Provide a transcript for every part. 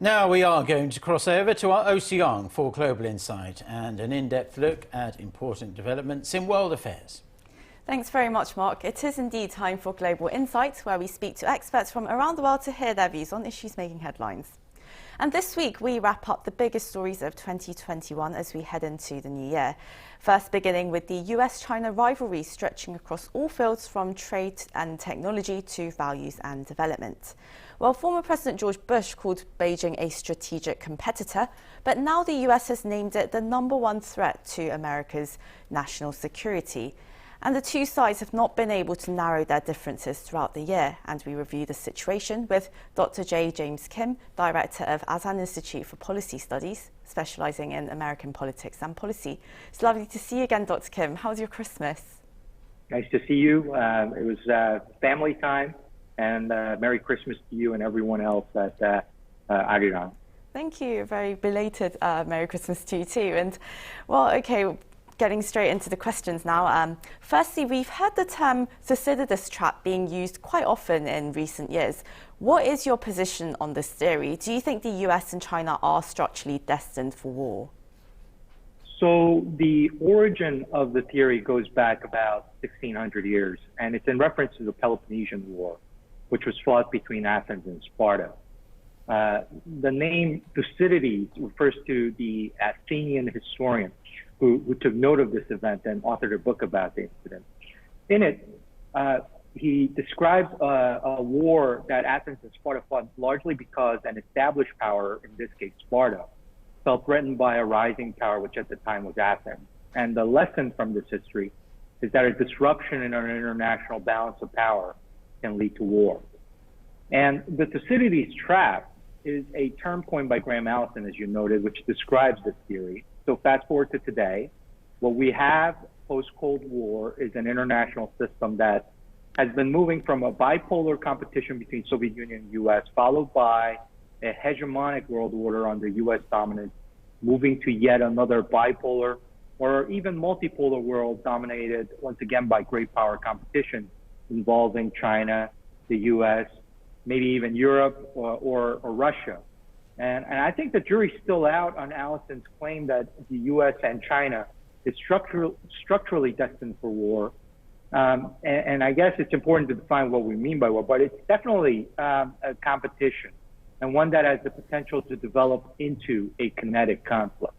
Now we are going to cross over to our Ocean for Global Insight and an in-depth look at important developments in world affairs. Thanks very much, Mark. It is indeed time for Global Insight, where we speak to experts from around the world to hear their views on issues making headlines. And this week, we wrap up the biggest stories of 2021 as we head into the new year. First, beginning with the U.S. China rivalry stretching across all fields from trade and technology to values and development. Well, former President George Bush called Beijing a strategic competitor, but now the U.S. has named it the #1 threat to America's national security. And the two sides have not been able to narrow their differences throughout the year. And we review the situation with Dr. J. James Kim, Director of Asan Institute for Policy Studies, specialising in American politics and policy. It's lovely to see you again, Dr. Kim. How was your Christmas? Nice to see you. It was family time, and Merry Christmas to you and everyone else at Arirang. Thank you. A very belated Merry Christmas to you too. And, well, OK, getting straight into the questions now. Firstly, we've heard the term Thucydides trap being used quite often in recent years. What is your position on this theory? Do you think the US and China are structurally destined for war? So the origin of the theory goes back about 1,600 years, and it's in reference to the Peloponnesian War, which was fought between Athens and Sparta. The name Thucydides refers to the Athenian historian who took note of this event and authored a book about the incident. In it, he describes a war that Athens and Sparta fought largely because an established power, in this case Sparta, felt threatened by a rising power, which at the time was Athens. And the lesson from this history is that a disruption in our international balance of power can lead to war. And the Thucydides trap is a term coined by Graham Allison, as you noted, which describes this theory. So fast forward to today, what we have post-Cold War is an international system that has been moving from a bipolar competition between Soviet Union and US, followed by a hegemonic world order under US dominance, moving to yet another bipolar or even multipolar world dominated once again by great power competition involving China, the US, maybe even Europe or Russia. And I think the jury's still out on Allison's claim that the U.S. and China is structurally destined for war. And I guess it's important to define what we mean by war, but it's definitely a competition and one that has the potential to develop into a kinetic conflict.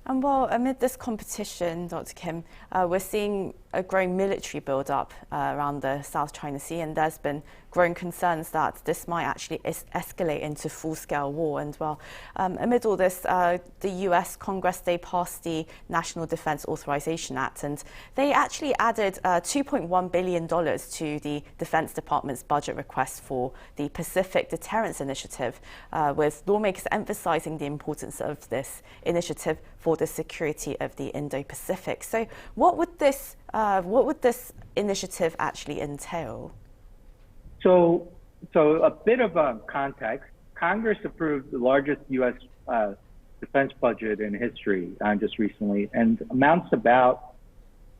And well, amid this competition, Dr. Kim, we're seeing a growing military build-up around the South China Sea, and there's been growing concerns that this might actually escalate into full-scale war. And well, amid all this, the US Congress, they passed the National Defense Authorization Act, and they actually added $2.1 billion to the Defense Department's budget request for the Pacific Deterrence Initiative, with lawmakers emphasizing the importance of this initiative for the security of the Indo-Pacific. So what would this initiative actually entail? So a bit of context. Congress approved the largest U.S. defense budget in history just recently, and amounts to about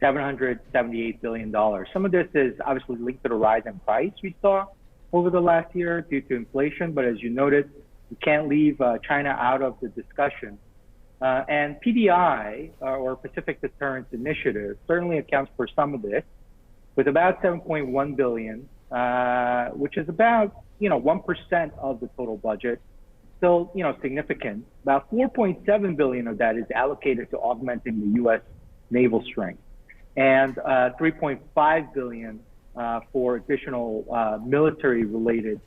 $778 billion. Some of this is obviously linked to the rise in price we saw over the last year due to inflation, but as you noted, we can't leave China out of the discussion. And PDI, or Pacific Deterrence Initiative, certainly accounts for some of this, with about $7.1 billion, which is about 1% of the total budget. Still significant. About $4.7 billion of that is allocated to augmenting the U.S. naval strength, and $3.5 billion for additional military-related,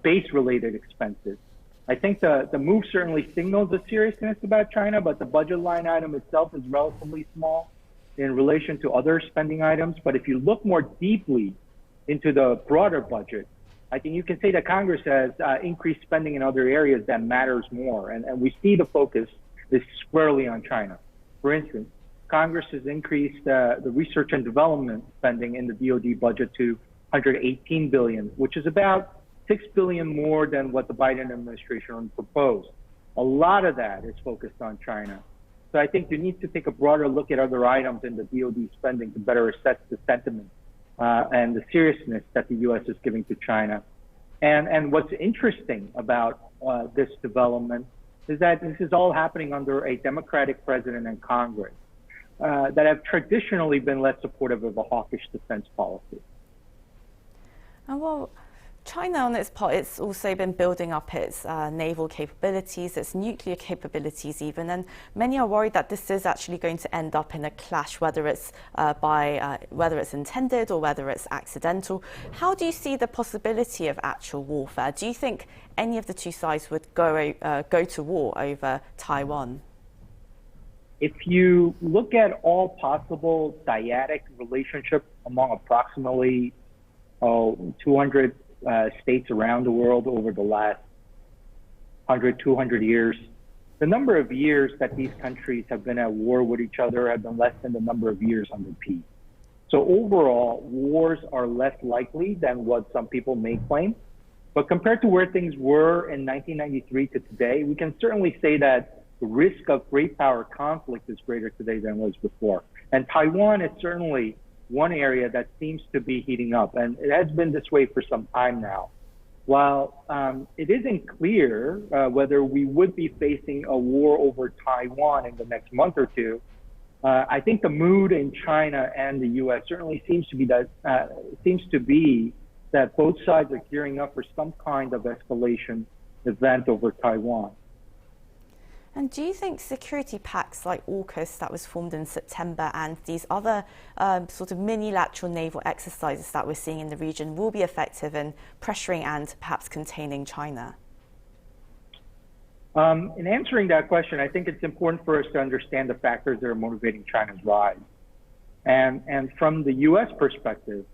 base-related expenses. I think the move certainly signals the seriousness about China, but the budget line item itself is relatively small in relation to other spending items. But if you look more deeply into the broader budget, I think you can say that Congress has increased spending in other areas that matters more. And we see the focus is squarely on China. For instance, Congress has increased the research and development spending in the DoD budget to $118 billion, which is about $6 billion more than what the Biden administration proposed. A lot of that is focused on China. So I think you need to take a broader look at other items in the DoD spending to better assess the sentiment and the seriousness that the U.S. is giving to China. And what's interesting about this development is that this is all happening under a Democratic president and Congress that have traditionally been less supportive of a hawkish defense policy. Well, China, on its part, it's also been building up its naval capabilities, its nuclear capabilities even, and many are worried that this is actually going to end up in a clash, whether it's whether it's intended or whether it's accidental. How do you see the possibility of actual warfare? Do you think any of the two sides would go to war over Taiwan? If you look at all possible dyadic relationships among approximately 200 states around the world over the last 100, 200 years, the number of years that these countries have been at war with each other have been less than the number of years under peace. So overall, wars are less likely than what some people may claim. But compared to where things were in 1993 to today, we can certainly say that the risk of great power conflict is greater today than it was before. And Taiwan is certainly one area that seems to be heating up, and it has been this way for some time now. While it isn't clear whether we would be facing a war over Taiwan in the next month or two, I think the mood in China and the U.S. certainly seems to be that both sides are gearing up for some kind of escalation event over Taiwan. And do you think security pacts like AUKUS that was formed in September and these other sort of mini-lateral naval exercises that we're seeing in the region will be effective in pressuring and perhaps containing China? In answering that question, I think it's important for us to understand the factors that are motivating China's rise. And from the U.S. perspective,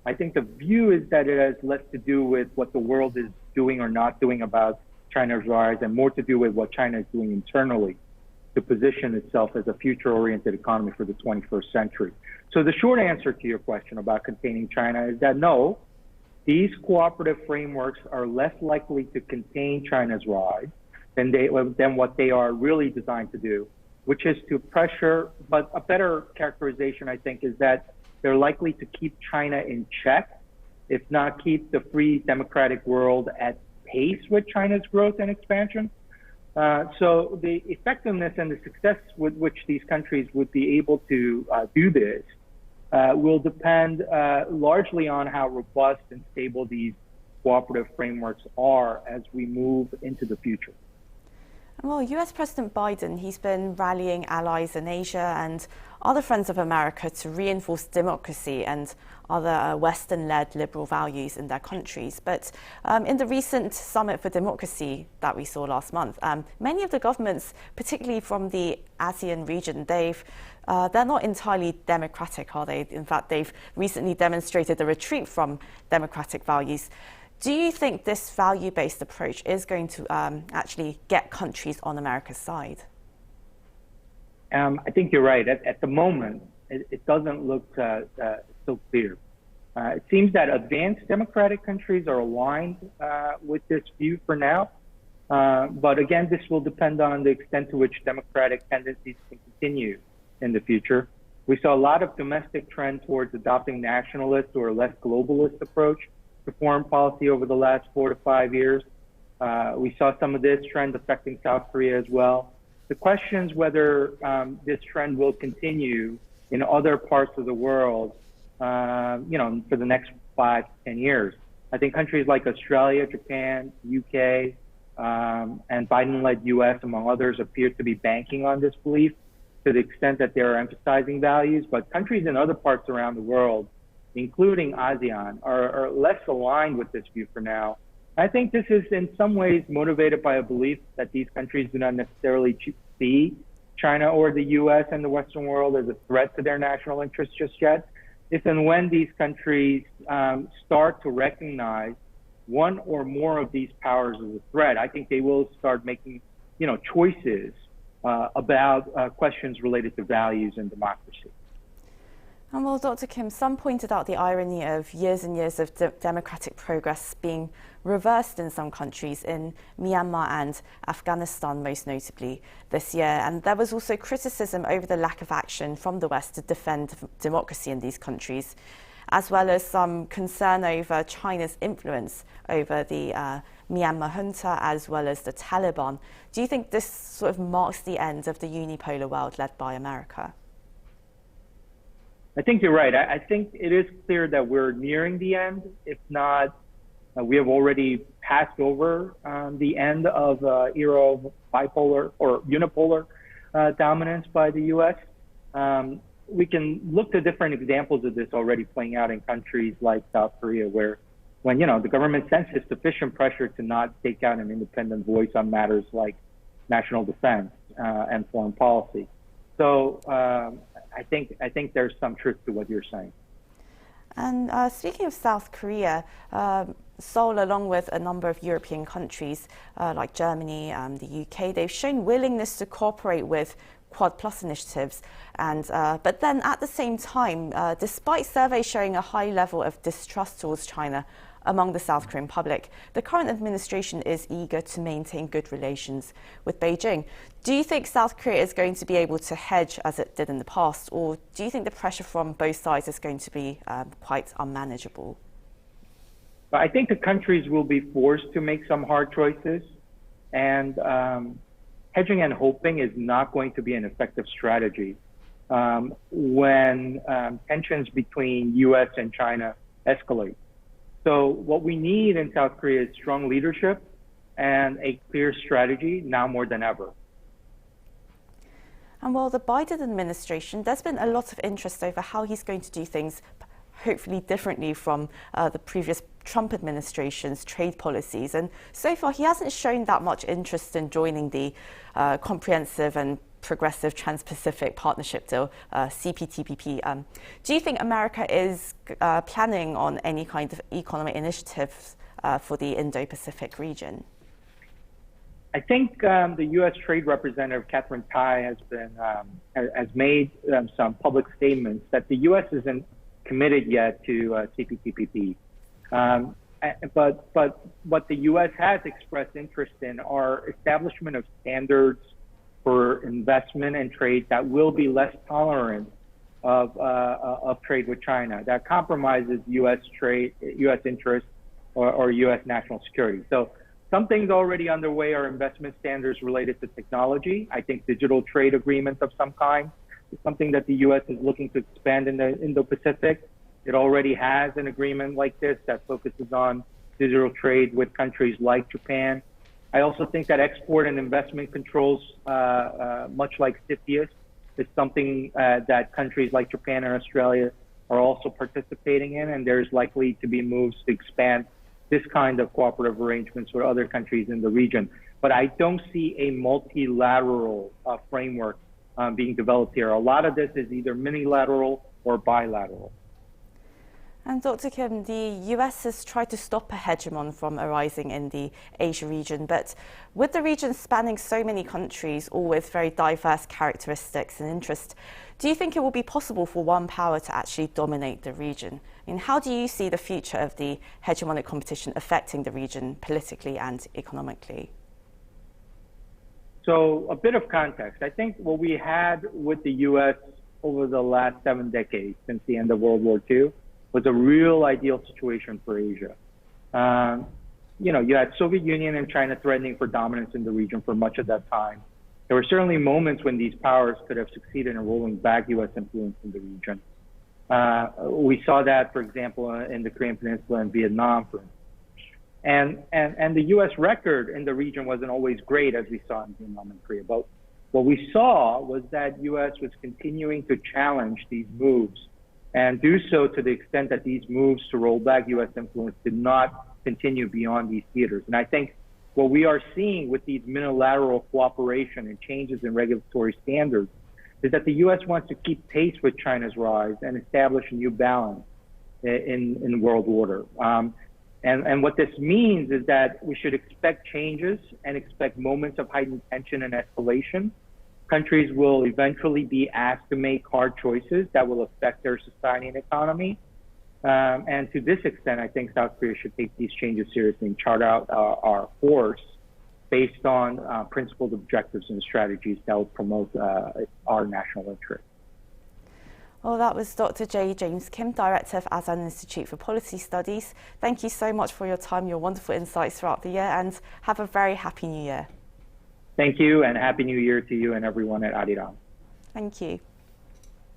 I think the view is that it has less to do with what the world is doing or not doing about China's rise and more to do with what China is doing internally to position itself as a future-oriented economy for the 21st century. So the short answer to your question about containing China is that no, these cooperative frameworks are less likely to contain China's rise than what they are really designed to do, which is to pressure, but a better characterization, I think, is that they're likely to keep China in check, if not keep the free democratic world at pace with China's growth and expansion. So the effectiveness and the success with which these countries would be able to do this will depend largely on how robust and stable these cooperative frameworks are as we move into the future. Well, US President Biden, he's been rallying allies in Asia and other friends of America to reinforce democracy and other Western-led liberal values in their countries. But in the recent Summit for Democracy that we saw last month, many of the governments, particularly from the ASEAN region, they're not entirely democratic, are they? In fact, they've recently demonstrated a retreat from democratic values. Do you think this value-based approach is going to actually get countries on America's side? I think you're right. At the moment, it doesn't look so clear. It seems that advanced democratic countries are aligned with this view for now. But again, this will depend on the extent to which democratic tendencies can continue in the future. We saw a lot of domestic trend towards adopting nationalist or less globalist approach to foreign policy over the last 4 to 5 years. We saw some of this trend affecting South Korea as well. The question is whether this trend will continue in other parts of the world, for the next 5 to 10 years. I think countries like Australia, Japan, UK, and Biden-led US, among others, appear to be banking on this belief to the extent that they're emphasizing values. But countries in other parts around the world, including ASEAN, are less aligned with this view for now. I think this is in some ways motivated by a belief that these countries do not necessarily see China or the US and the Western world as a threat to their national interests just yet. If and when these countries start to recognize one or more of these powers as a threat, I think they will start making, choices about questions related to values and democracy. And well, Dr. Kim, some pointed out the irony of years and years of democratic progress being reversed in some countries, in Myanmar and Afghanistan most notably this year. And there was also criticism over the lack of action from the West to defend democracy in these countries. as well as some concern over China's influence over the Myanmar junta as well as the Taliban. Do you think this sort of marks the end of the unipolar world led by America? I think you're right. I think it is clear that we're nearing the end. If not, we have already passed over the end of era of bipolar or unipolar dominance by the U.S. We can look to different examples of this already playing out in countries like South Korea, where when the government senses sufficient pressure to not take out an independent voice on matters like national defense and foreign policy. So I think there's some truth to what you're saying. And speaking of South Korea, Seoul, along with a number of European countries like Germany, the UK, they've shown willingness to cooperate with Quad Plus initiatives. And but then at the same time, despite surveys showing a high level of distrust towards China among the South Korean public, the current administration is eager to maintain good relations with Beijing. Do you think South Korea is going to be able to hedge as it did in the past, or do you think the pressure from both sides is going to be quite unmanageable? I think the countries will be forced to make some hard choices, and hedging and hoping is not going to be an effective strategy when tensions between U.S. and China escalate. So what we need in South Korea is strong leadership and a clear strategy now more than ever. And while the Biden administration, there's been a lot of interest over how he's going to do things hopefully differently from the previous Trump administration's trade policies. And so far, he hasn't shown that much interest in joining the Comprehensive and Progressive Trans-Pacific Partnership Deal, CPTPP. Do you think America is planning on any kind of economic initiatives for the Indo-Pacific region? I think the U.S. Trade Representative Catherine Tai has made some public statements that the U.S. isn't committed yet to CPTPP. But what the U.S. has expressed interest in are establishment of standards for investment and trade that will be less tolerant of trade with China, that compromises U.S. trade, U.S. interests, or U.S. national security. So some things already underway are investment standards related to technology. I think digital trade agreements of some kind is something that the U.S. is looking to expand in the Indo-Pacific. It already has an agreement like this that focuses on digital trade with countries like Japan. I also think that export and investment controls, much like CFIUS, is something that countries like Japan and Australia are also participating in, and there's likely to be moves to expand this kind of cooperative arrangements with other countries in the region. But I don't see a multilateral framework being developed here. A lot of this is either minilateral or bilateral. And Dr. Kim, the US has tried to stop a hegemon from arising in the Asia region, but with the region spanning so many countries, all with very diverse characteristics and interests, do you think it will be possible for one power to actually dominate the region? I mean, how do you see the future of the hegemonic competition affecting the region politically and economically? So a bit of context. I think what we had with the US over the last 7 decades since the end of World War II was a real ideal situation for Asia. You had Soviet Union and China threatening for dominance in the region for much of that time. There were certainly moments when these powers could have succeeded in rolling back U.S. influence in the region. We saw that, for example, in the Korean Peninsula and Vietnam. And the U.S. record in the region wasn't always great, as we saw in Vietnam and Korea. But what we saw was that U.S. was continuing to challenge these moves and do so to the extent that these moves to roll back U.S. influence did not continue beyond these theaters. And I think what we are seeing with these minilateral cooperation and changes in regulatory standards is that the U.S. wants to keep pace with China's rise and establish a new balance in world order. And what this means is that we should expect changes and expect moments of heightened tension and escalation. Countries will eventually be asked to make hard choices that will affect their society and economy. And to this extent, I think South Korea should take these changes seriously and chart out our course based on principled objectives and strategies that will promote our national interest. Well, that was Dr. J. James Kim, Director of Asan Institute for Policy Studies. Thank you so much for your time, your wonderful insights throughout the year, and have a very happy new year. Thank you, and Happy New Year to you and everyone at Arirang. Thank you.